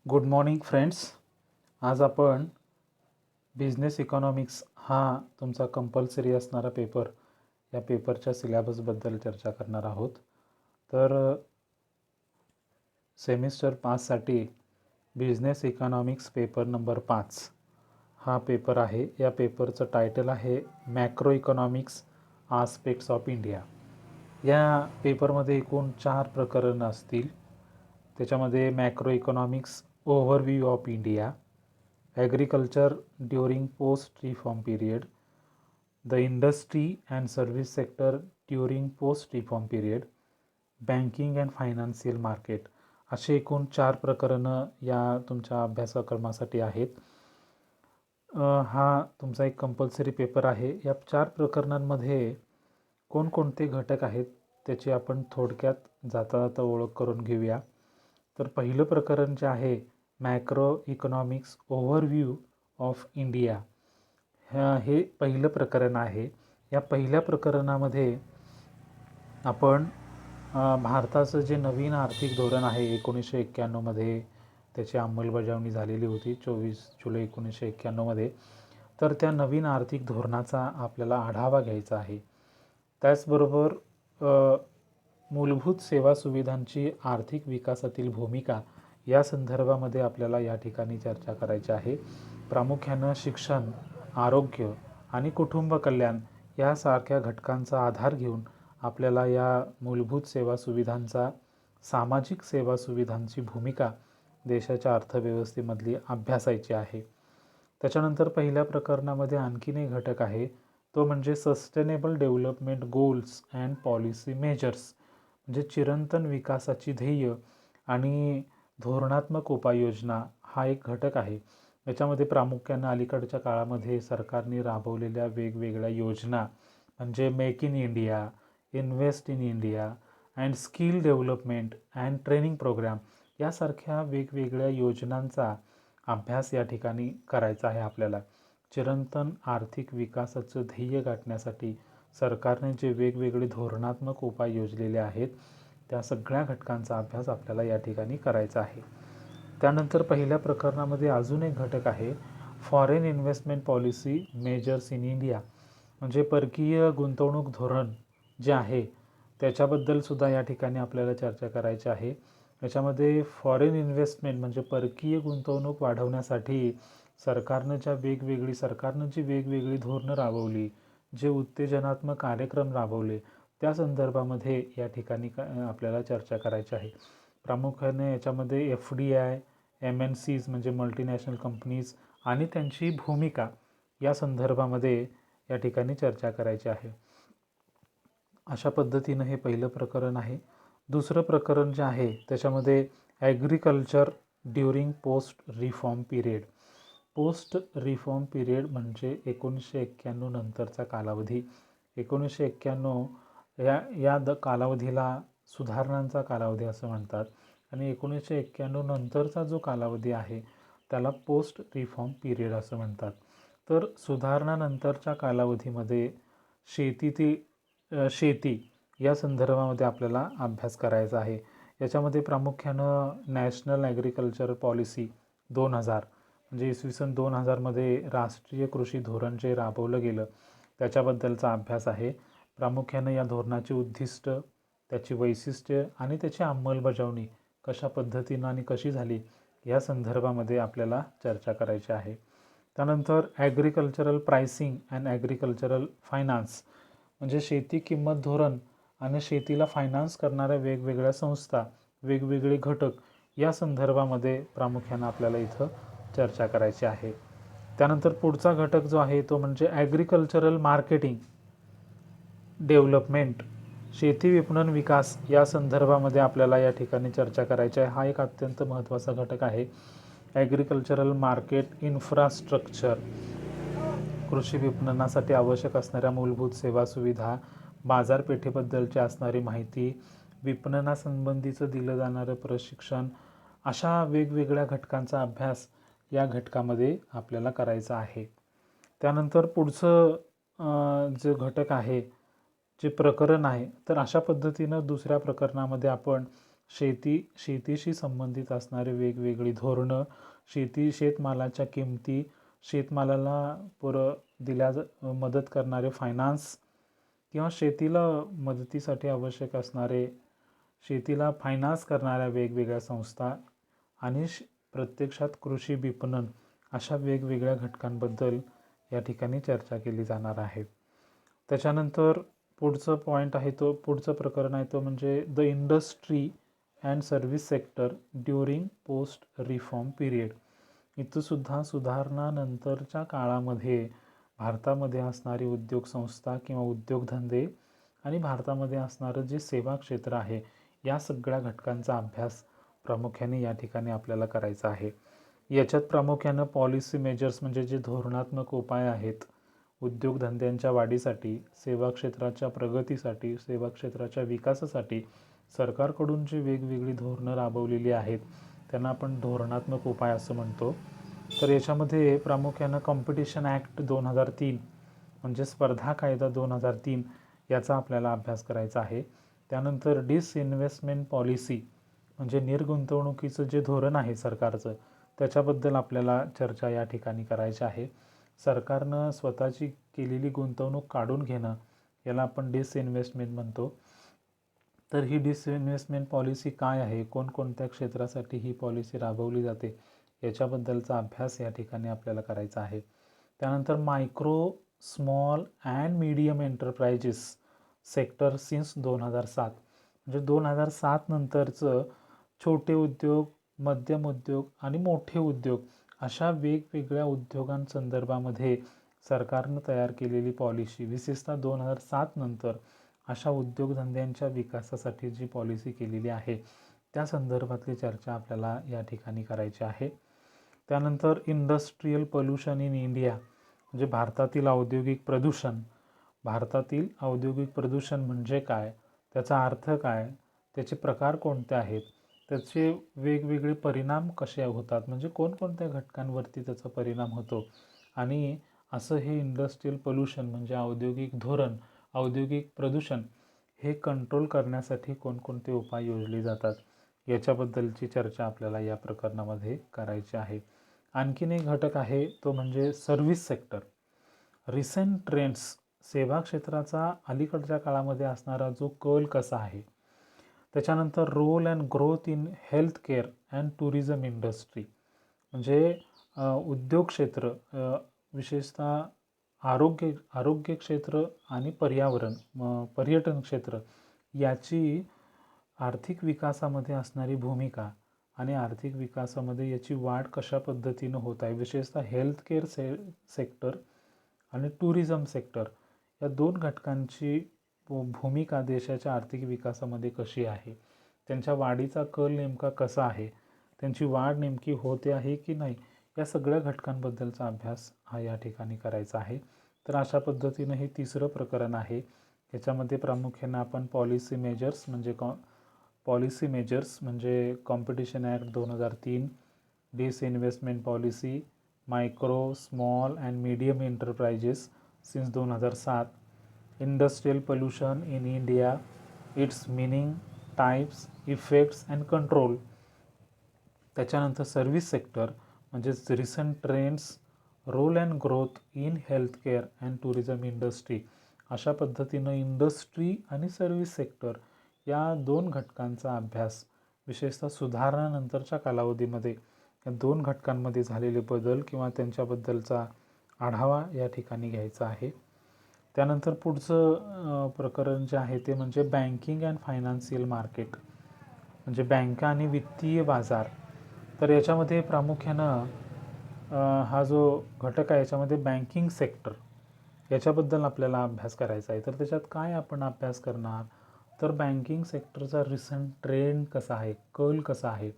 Good morning friends. आज आपण business economics हा तुमचा कंपल्सरी असणारा पेपर या पेपरच्या सिलेबसबद्दल चर्चा करणार आहोत. तर सेमिस्टर 5साठी बिझनेस इकॉनॉमिक्स पेपर नंबर 5 हा पेपर आहे. या पेपरचं टायटल आहे macro economics aspects of India. या पेपरमध्ये एकूण 4 प्रकरणं असतील. त्याच्यामध्ये macro economics overview of India, agriculture during post reform period, the industry and service sector during post reform period, banking and financial market असे एकूण 4 प्रकरणं या तुमच्या अभ्यासक्रमासाठी आहेत. हा तुमचा एक कंपल्सरी पेपर आहे. या 4 प्रकरणांमध्ये कोणकोणते घटक आहेत त्याची आपण थोडक्यात जाता जाता ओळख करून घेऊया. तर पहिलं प्रकरण जे आहे macro economics overview of India, हे पहिलं प्रकरण आहे. या पहिल्या प्रकरणामध्ये आपण भारताचं जे नवीन आर्थिक धोरण आहे 1991मध्ये त्याची अंमलबजावणी झालेली होती 24 जुलै 1991मध्ये. तर त्या नवीन आर्थिक धोरणाचा आपल्याला आढावा घ्यायचा आहे. त्याचबरोबर मूलभूत सेवा सुविधांची आर्थिक विकासातील भूमिका या संदर्भामध्ये आपल्याला या ठिकाणी चर्चा करायची आहे. प्रामुख्यानं शिक्षण, आरोग्य आणि कुटुंब कल्याण यासारख्या घटकांचा आधार घेऊन आपल्याला या मूलभूत सेवा सुविधांचा, सामाजिक सेवा सुविधांची भूमिका देशाच्या अर्थव्यवस्थेमधली अभ्यासायची आहे. त्याच्यानंतर पहिल्या प्रकरणामध्ये आणखीन एक घटक आहे, तो म्हणजे sustainable development goals and policy measures, म्हणजे चिरंतन विकासाची ध्येय आणि धोरणात्मक उपाययोजना हा एक घटक आहे. याच्यामध्ये प्रामुख्यानं अलीकडच्या काळामध्ये सरकारने राबवलेल्या वेगवेगळ्या योजना म्हणजे make in India, invest in India and skill development and training programme यासारख्या वेगवेगळ्या योजनांचा अभ्यास या ठिकाणी करायचा आहे आपल्याला. चिरंतन आर्थिक विकासाचं ध्येय गाठण्यासाठी सरकारने जे वेगवेगळे धोरणात्मक उपाय योजलेले आहेत त्या सगळ्या घटकांचा अभ्यास आपल्याला या ठिकाणी करायचा आहे. त्यानंतर पहिल्या प्रकरणामध्ये अजून एक घटक आहे foreign investment policy measures in India, म्हणजे परकीय गुंतवणूक धोरण जे आहे त्याच्याबद्दल सुद्धा या ठिकाणी आपल्याला चर्चा करायची आहे. याच्यामध्ये फॉरेन इन्व्हेस्टमेंट म्हणजे परकीय गुंतवणूक वाढवण्यासाठी सरकारनं जी वेगवेगळी धोरणं राबवली, जे उत्तेजनात्मक कार्यक्रम राबवले त्या संदर्भामध्ये या ठिकाणी आपल्याला चर्चा करायची आहे. प्रामुख्याने याच्यामध्ये FDI, MNCs म्हणजे मल्टीनॅशनल कंपनीज आणि त्यांची भूमिका या संदर्भामध्ये या ठिकाणी चर्चा करायची आहे. अशा पद्धतीनं हे पहिलं प्रकरण आहे. दुसरं प्रकरण जे आहे त्याच्यामध्ये agriculture during post reform period. Post reform period म्हणजे 1991 नंतरचा कालावधी. 1991 या कालावधीला सुधारणांचा कालावधी असं म्हणतात आणि 1991 नंतरचा जो कालावधी आहे त्याला पोस्ट रिफॉर्म पिरियड असं म्हणतात. तर सुधारणानंतरच्या कालावधीमध्ये शेती या संदर्भामध्ये आपल्याला अभ्यास करायचा आहे. याच्यामध्ये प्रामुख्यानं नॅशनल ॲग्रिकल्चर पॉलिसी 2000 म्हणजे इसवी 2000मध्ये राष्ट्रीय कृषी धोरण जे राबवलं गेलं त्याच्याबद्दलचा अभ्यास आहे. प्रामुख्यानं या धोरणाची उद्दिष्ट, त्याची वैशिष्ट्ये आणि त्याची अंमलबजावणी कशा पद्धतीनं आणि कशी झाली या संदर्भामध्ये आपल्याला चर्चा करायची आहे. त्यानंतर agricultural pricing and agricultural finance, म्हणजे शेती किंमत धोरण आणि शेतीला फायनान्स करणाऱ्या वेगवेगळ्या संस्था, वेगवेगळे घटक या संदर्भामध्ये प्रामुख्यानं आपल्याला इथं चर्चा करायची आहे. त्यानंतर पुढचा घटक जो आहे तो म्हणजे ॲग्रिकल्चरल मार्केटिंग डेव्हलपमेंट, शेती विपणन विकास या संदर्भामध्ये आपल्याला या ठिकाणी चर्चा करायची आहे. हा एक अत्यंत महत्त्वाचा घटक आहे. ॲग्रिकल्चरल मार्केट इन्फ्रास्ट्रक्चर, कृषी विपणनासाठी आवश्यक असणाऱ्या मूलभूत सेवा सुविधा, बाजारपेठेबद्दलची असणारी माहिती, विपणनासंबंधीचं दिलं जाणारं प्रशिक्षण, अशा वेगवेगळ्या घटकांचा अभ्यास या घटकामध्ये आपल्याला करायचा आहे. त्यानंतर पुढचं जे घटक आहे, जे प्रकरण आहे, तर अशा पद्धतीनं दुसऱ्या प्रकरणामध्ये आपण शेतीशी संबंधित असणारे वेगवेगळी धोरणं, शेतमालाच्या किमती, शेतमालाला मदत करणारे फायनान्स किंवा शेतीला मदतीसाठी आवश्यक असणारे शेतीला फायनान्स करणाऱ्या वेगवेगळ्या संस्था आणि प्रत्यक्षात कृषी विपणन अशा वेगवेगळ्या घटकांबद्दल या ठिकाणी चर्चा केली जाणार आहे. त्याच्यानंतर पुढचं प्रकरण आहे तो म्हणजे the industry and service sector during post reform period. इथंसुद्धा सुधारणानंतरच्या काळामध्ये भारतामध्ये असणारी उद्योग संस्था किंवा उद्योगधंदे आणि भारतामध्ये असणारं जे सेवा क्षेत्र आहे या सगळ्या घटकांचा अभ्यास प्रामुख्याने या ठिकाणी आपल्याला करायचा आहे. याच्यात प्रामुख्यानं पॉलिसी मेजर्स म्हणजे जे धोरणात्मक उपाय आहेत उद्योगधंद्यांच्या वाढीसाठी, सेवा क्षेत्राच्या प्रगतीसाठी, सेवा क्षेत्राच्या विकासासाठी सरकारकडून जी वेगवेगळी धोरणं राबवलेली आहेत त्यांना आपण धोरणात्मक उपाय असं म्हणतो. तर याच्यामध्ये प्रामुख्यानं कॉम्पिटिशन ॲक्ट 2003 म्हणजे स्पर्धा कायदा 2003 याचा आपल्याला अभ्यास करायचा आहे. त्यानंतर डिसइन्व्हेस्टमेंट पॉलिसी म्हणजे निर्गुंतवणुकीचं जे धोरण आहे सरकारचं त्याच्याबद्दल आपल्याला चर्चा या ठिकाणी करायची आहे. सरकारनं स्वतःची केलेली गुंतवणूक काढून घेणं याला आपण डिसइन्व्हेस्टमेंट म्हणतो. तर ही डिसइन्व्हेस्टमेंट पॉलिसी काय आहे, कोणकोणत्या क्षेत्रासाठी ही पॉलिसी राबवली जाते याच्याबद्दलचा अभ्यास या ठिकाणी आपल्याला करायचा आहे. त्यानंतर micro, small and medium enterprises sector since 2007 म्हणजे 2007 नंतरचं छोटे उद्योग, मध्यम उद्योग आणि मोठे उद्योग अशा वेगवेगळ्या उद्योगांसंदर्भामध्ये सरकारनं तयार केलेली पॉलिसी विशेषतः 2007 नंतर अशा उद्योगधंद्यांच्या विकासासाठी जी पॉलिसी केलेली आहे त्या संदर्भातली चर्चा आपल्याला या ठिकाणी करायची आहे. त्यानंतर इंडस्ट्रियल पोल्युशन इन इंडिया म्हणजे भारतातील औद्योगिक प्रदूषण म्हणजे काय, त्याचा अर्थ काय, त्याचे प्रकार कोणते आहेत, त्याचे वेगवेगळे परिणाम कसे होतात म्हणजे कोणकोणत्या घटकांवरती त्याचा परिणाम होतो आणि असं हे इंडस्ट्रियल पोल्युशन म्हणजे औद्योगिक प्रदूषण हे कंट्रोल करण्यासाठी कोणकोणते उपाय योजले जातात याच्याबद्दलची चर्चा आपल्याला या प्रकरणामध्ये करायची आहे. आणखीन एक घटक आहे तो म्हणजे सर्व्हिस सेक्टर. रिसेंट ट्रेंड्स सेवा क्षेत्राचा अलीकडच्या काळामध्ये असणारा जो कल कसा आहे. त्याच्यानंतर role and growth in health care and tourism industry म्हणजे उद्योग क्षेत्र विशेषतः आरोग्य क्षेत्र आणि पर्यटन क्षेत्र याची आर्थिक विकासामध्ये असणारी भूमिका आणि आर्थिक विकासामध्ये याची वाढ कशा पद्धतीनं होत आहे. विशेषतः हेल्थ केअर सेक्टर आणि टुरिझम सेक्टर या दोन घटकांची भूमिका देशाच्या आर्थिक विकासामध्ये कशी आहे, त्यांच्या वाढीचा कल नेमका कसा आहे, त्यांची वाढ नेमकी होते आहे की नाही या सगळ्या घटकांबद्दलचा अभ्यास हा या ठिकाणी करायचा आहे. तर अशा पद्धतीनं हे तिसरं प्रकरण आहे. याच्यामध्ये प्रामुख्यानं आपण पॉलिसी मेजर्स म्हणजे competition act 2003, disinvestment policy, micro, small and medium enterprises since 2007, industrial pollution in India, its meaning, types, effects and control. त्याच्यानंतर सर्व्हिस सेक्टर म्हणजेच recent trends, role and growth in health care and tourism industry. अशा पद्धतीनं industry आणि service sector या दोन घटकांचा अभ्यास विशेषतः सुधारणानंतरच्या कालावधीमध्ये या दोन घटकांमध्ये झालेले बदल किंवा त्यांच्याबद्दलचा आढावा या ठिकाणी घ्यायचा आहे. त्यानंतर पुढचं प्रकरण जे आहे ते म्हणजे बँकिंग अँड फायनान्शियल मार्केट म्हणजे बँका आणि वित्तीय बाजार. तर याच्यामध्ये प्रामुख्यानं हा जो घटक आहे याच्यामध्ये बँकिंग सेक्टर याच्याबद्दल आपल्याला अभ्यास करायचा आहे. तर त्याच्यात काय आपण अभ्यास करणार तर बँकिंग सेक्टरचा रिसेंट ट्रेंड कसा आहे, कल कसा आहे,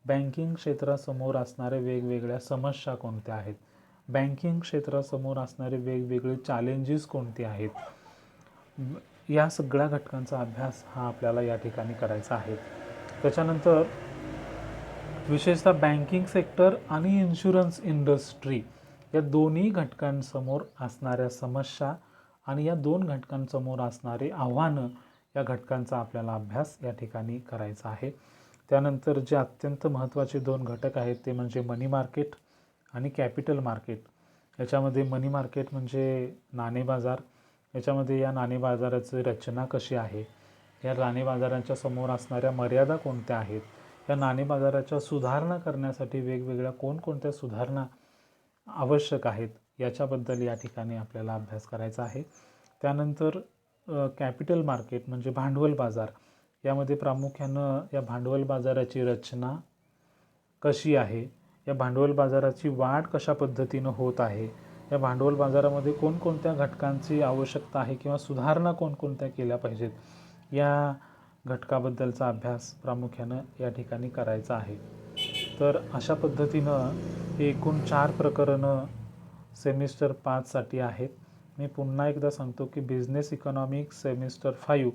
बँकिंग क्षेत्रासमोर असणाऱ्या वेगवेगळ्या समस्या कोणत्या आहेत, बँकिंग क्षेत्रासमोर असणारे वेगवेगळे चॅलेंजेस कोणते आहेत, या सगळ्या घटकांचा अभ्यास हा आपल्याला या ठिकाणी करायचा आहे. त्याच्यानंतर विशेषतः बँकिंग सेक्टर आणि इन्शुरन्स इंडस्ट्री या दोन्ही घटकांसमोर असणाऱ्या समस्या आणि या दोन घटकांसमोर असणारे आव्हानं या घटकांचा आपल्याला अभ्यास या ठिकाणी करायचा आहे. त्यानंतर जे अत्यंत महत्त्वाचे 2 घटक आहेत ते म्हणजे मनी मार्केट आणि कॅपिटल मार्केट. याच्यामध्ये मनी मार्केट म्हणजे नाणे बाजार. याच्यामध्ये या नाणे बाजाराची रचना कशी आहे, या नाणे बाजाराच्या समोर असणाऱ्या मर्यादा कोणत्या आहेत, या नाणे बाजाराच्या सुधारणा करण्यासाठी वेगवेगळ्या कोणकोणत्या सुधारणा आवश्यक आहेत, याच्याबद्दल या ठिकाणी आपल्याला अभ्यास करायचा आहे. त्यानंतर कॅपिटल मार्केट म्हणजे भांडवल बाजार. यामध्ये प्रामुख्यानं या भांडवल बाजाराची रचना कशी आहे, या भांडवल बाजाराची वाढ कशा पद्धतीनं होत आहे, या भांडवल बाजारामध्ये कोणकोणत्या घटकांची आवश्यकता आहे किंवा सुधारणा कोणकोणत्या केल्या पाहिजेत, या घटकाबद्दलचा अभ्यास प्रामुख्यानं या ठिकाणी करायचा आहे. तर अशा पद्धतीनं एकूण 4 प्रकरणं सेमिस्टर 5साठी आहेत. मी पुन्हा एकदा सांगतो की बिझनेस इकॉनॉमिक्स सेमिस्टर 5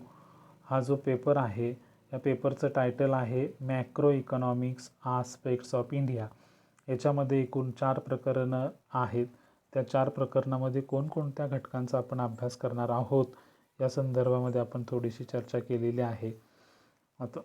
हा जो पेपर आहे, या पेपरचं टायटल आहे macro economics aspects of India. याच्यामध्ये एकूण 4 प्रकरणं आहेत. त्या 4 प्रकरणामध्ये कोणकोणत्या घटकांचा आपण अभ्यास करणार आहोत, या संदर्भामध्ये आपण थोडीशी चर्चा केलेली आहे. आता